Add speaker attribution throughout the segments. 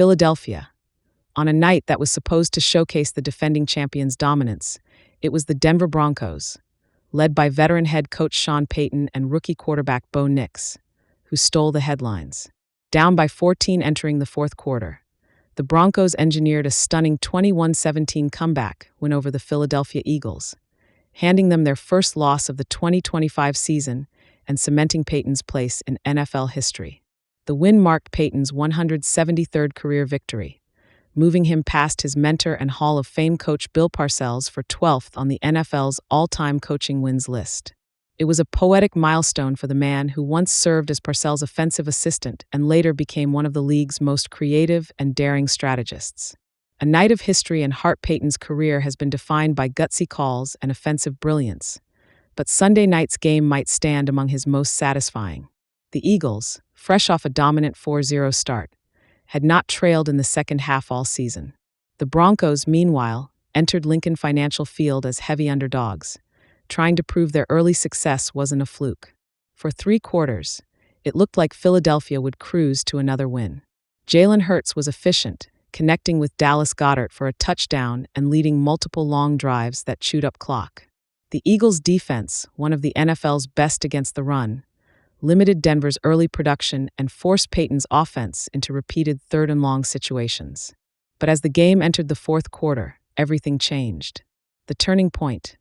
Speaker 1: Philadelphia. On a night that was supposed to showcase the defending champions' dominance, it was the Denver Broncos, led by veteran head coach Sean Payton and rookie quarterback Bo Nix, who stole the headlines. Down by 14 entering the fourth quarter, the Broncos engineered a stunning 21-17 comeback win over the Philadelphia Eagles, handing them their first loss of the 2025 season and cementing Payton's place in NFL history. The win marked Payton's 173rd career victory, moving him past his mentor and Hall of Fame coach Bill Parcells for 12th on the NFL's all-time coaching wins list. It was a poetic milestone for the man who once served as Parcells' offensive assistant and later became one of the league's most creative and daring strategists. A night of history in Hart Payton's career has been defined by gutsy calls and offensive brilliance, but Sunday night's game might stand among his most satisfying. The Eagles, fresh off a dominant 4-0 start, had not trailed in the second half all season. The Broncos, meanwhile, entered Lincoln Financial Field as heavy underdogs, trying to prove their early success wasn't a fluke. For 3 quarters, it looked like Philadelphia would cruise to another win. Jalen Hurts was efficient, connecting with Dallas Goedert for a touchdown and leading multiple long drives that chewed up clock. The Eagles' defense, one of the NFL's best against the run, limited Denver's early production and forced Payton's offense into repeated third-and-long situations. But as the game entered the fourth quarter, everything changed. The turning point.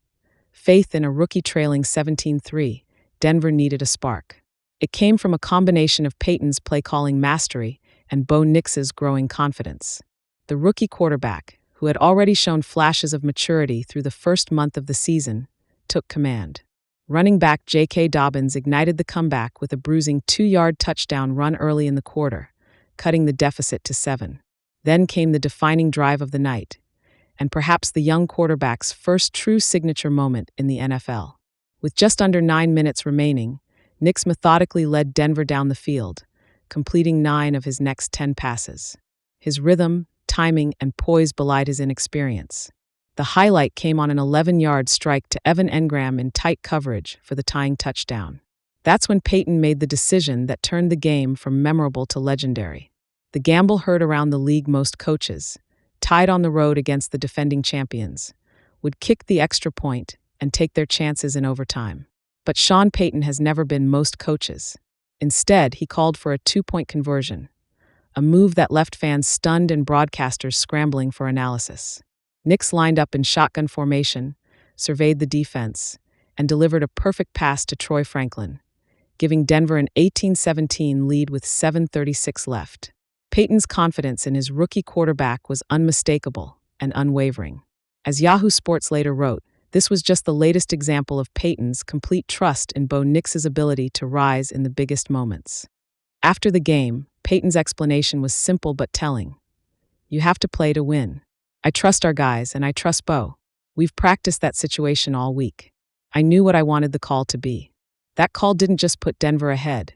Speaker 1: Faith in a rookie trailing 17-3, Denver needed a spark. It came from a combination of Payton's play-calling mastery and Bo Nix's growing confidence. The rookie quarterback, who had already shown flashes of maturity through the first month of the season, took command. Running back J.K. Dobbins ignited the comeback with a bruising 2-yard touchdown run early in the quarter, cutting the deficit to 7. Then came the defining drive of the night, and perhaps the young quarterback's first true signature moment in the NFL. With just under 9 minutes remaining, Nix methodically led Denver down the field, completing 9 of his next 10 passes. His rhythm, timing, and poise belied his inexperience. The highlight came on an 11-yard strike to Evan Engram in tight coverage for the tying touchdown. That's when Payton made the decision that turned the game from memorable to legendary. The gamble heard around the league most coaches, tied on the road against the defending champions, would kick the extra point and take their chances in overtime. But Sean Payton has never been most coaches. Instead, he called for a 2-point conversion, a move that left fans stunned and broadcasters scrambling for analysis. Nix lined up in shotgun formation, surveyed the defense, and delivered a perfect pass to Troy Franklin, giving Denver an 18-17 lead with 7:36 left. Payton's confidence in his rookie quarterback was unmistakable and unwavering. As Yahoo Sports later wrote, this was just the latest example of Payton's complete trust in Bo Nix's ability to rise in the biggest moments. After the game, Payton's explanation was simple but telling. "You have to play to win. I trust our guys and I trust Bo. We've practiced that situation all week. I knew what I wanted the call to be." That call didn't just put Denver ahead.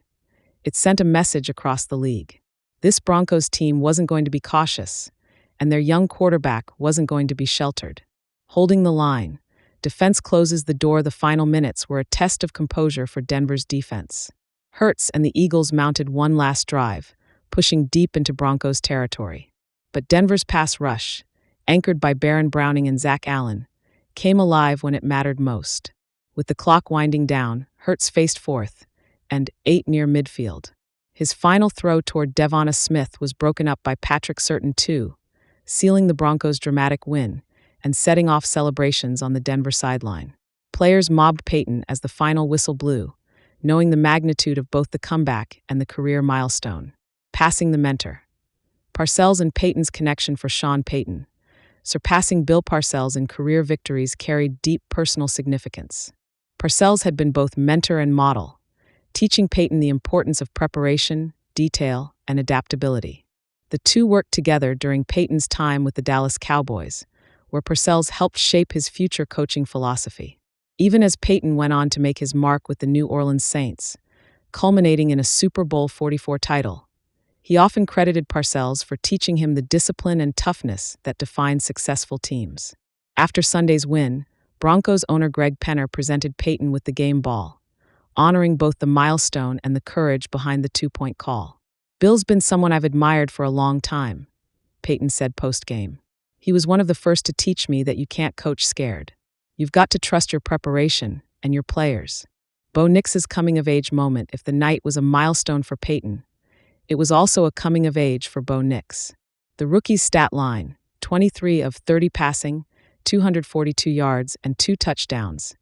Speaker 1: It sent a message across the league. This Broncos team wasn't going to be cautious, and their young quarterback wasn't going to be sheltered. Holding the line, defense closes the door. The final minutes were a test of composure for Denver's defense. Hurts and the Eagles mounted one last drive, pushing deep into Broncos territory. But Denver's pass rush, anchored by Baron Browning and Zach Allen, came alive when it mattered most. With the clock winding down, Hurts faced fourth and 8 near midfield. His final throw toward Devonta Smith was broken up by Patrick Surtain II, sealing the Broncos' dramatic win and setting off celebrations on the Denver sideline. Players mobbed Payton as the final whistle blew, knowing the magnitude of both the comeback and the career milestone. Passing the mentor. Parcells and Payton's connection for Sean Payton, surpassing Bill Parcells in career victories, carried deep personal significance. Parcells had been both mentor and model, teaching Payton the importance of preparation, detail, and adaptability. The two worked together during Payton's time with the Dallas Cowboys, where Parcells helped shape his future coaching philosophy. Even as Payton went on to make his mark with the New Orleans Saints, culminating in a Super Bowl 44 title, he often credited Parcells for teaching him the discipline and toughness that define successful teams. After Sunday's win, Broncos owner Greg Penner presented Payton with the game ball, honoring both the milestone and the courage behind the 2-point call. "Bill's been someone I've admired for a long time," Payton said post-game. He was one of the first to teach me that you can't coach scared. You've got to trust your preparation and your players. Bo Nix's coming-of-age moment, if the night was a milestone for Payton, it was also a coming-of-age for Bo Nix. The rookie's stat line, 23 of 30 passing, 242 yards, and 2 touchdowns,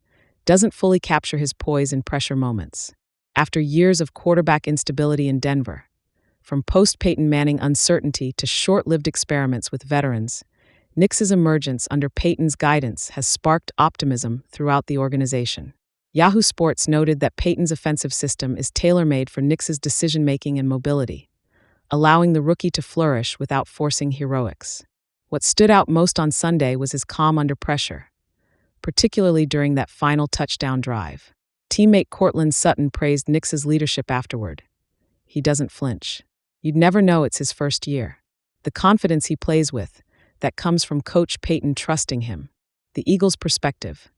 Speaker 1: doesn't fully capture his poise in pressure moments. After years of quarterback instability in Denver, from post-Peyton Manning uncertainty to short-lived experiments with veterans, Nix's emergence under Peyton's guidance has sparked optimism throughout the organization. Yahoo Sports noted that Peyton's offensive system is tailor-made for Nix's decision-making and mobility, allowing the rookie to flourish without forcing heroics. What stood out most on Sunday was his calm under pressure, particularly during that final touchdown drive. Teammate Cortland Sutton praised Nix's leadership afterward. He doesn't flinch. You'd never know it's his first year. The confidence he plays with, that comes from Coach Payton trusting him. The Eagles' perspective.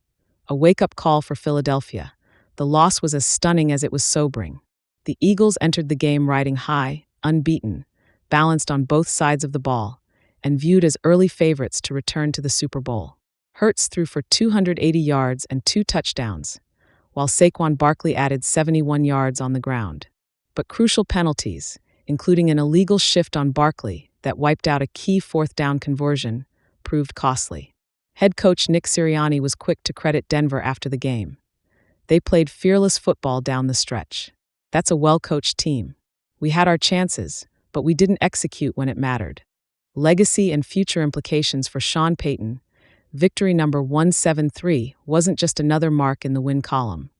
Speaker 1: A wake-up call for Philadelphia. The loss was as stunning as it was sobering. The Eagles entered the game riding high, unbeaten, balanced on both sides of the ball, and viewed as early favorites to return to the Super Bowl. Hurts threw for 280 yards and 2 touchdowns, while Saquon Barkley added 71 yards on the ground. But crucial penalties, including an illegal shift on Barkley that wiped out a key fourth-down conversion, proved costly. Head coach Nick Sirianni was quick to credit Denver after the game. They played fearless football down the stretch. That's a well-coached team. We had our chances, but we didn't execute when it mattered. Legacy and future implications for Sean Payton. Victory number 173 wasn't just another mark in the win column.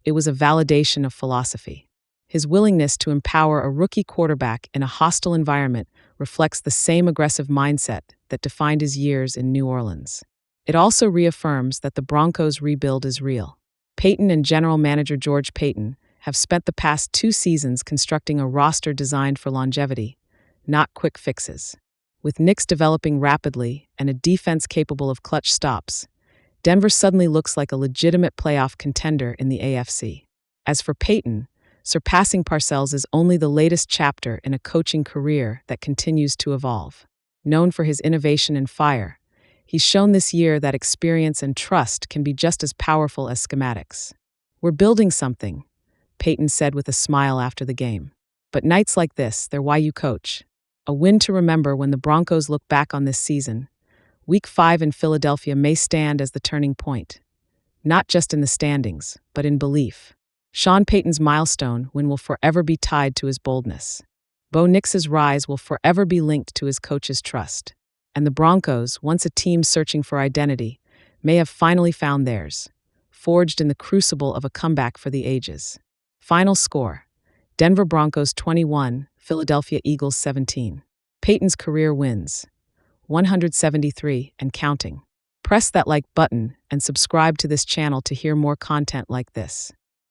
Speaker 1: It was a validation of philosophy. His willingness to empower a rookie quarterback in a hostile environment reflects the same aggressive mindset that defined his years in New Orleans. It also reaffirms that the Broncos' rebuild is real. Payton and general manager George Payton have spent the past 2 seasons constructing a roster designed for longevity, not quick fixes. With Nix developing rapidly and a defense capable of clutch stops, Denver suddenly looks like a legitimate playoff contender in the AFC. As for Payton, surpassing Parcells is only the latest chapter in a coaching career that continues to evolve. Known for his innovation and fire, he's shown this year that experience and trust can be just as powerful as schematics. We're building something, Payton said with a smile after the game. But nights like this, they're why you coach. A win to remember when the Broncos look back on this season. Week 5 in Philadelphia may stand as the turning point. Not just in the standings, but in belief. Sean Payton's milestone win will forever be tied to his boldness. Bo Nix's rise will forever be linked to his coach's trust. And the Broncos, once a team searching for identity, may have finally found theirs, forged in the crucible of a comeback for the ages. Final score: Denver Broncos 21, Philadelphia Eagles 17. Payton's career wins: 173 and counting. Press that like button and subscribe to this channel to hear more content like this.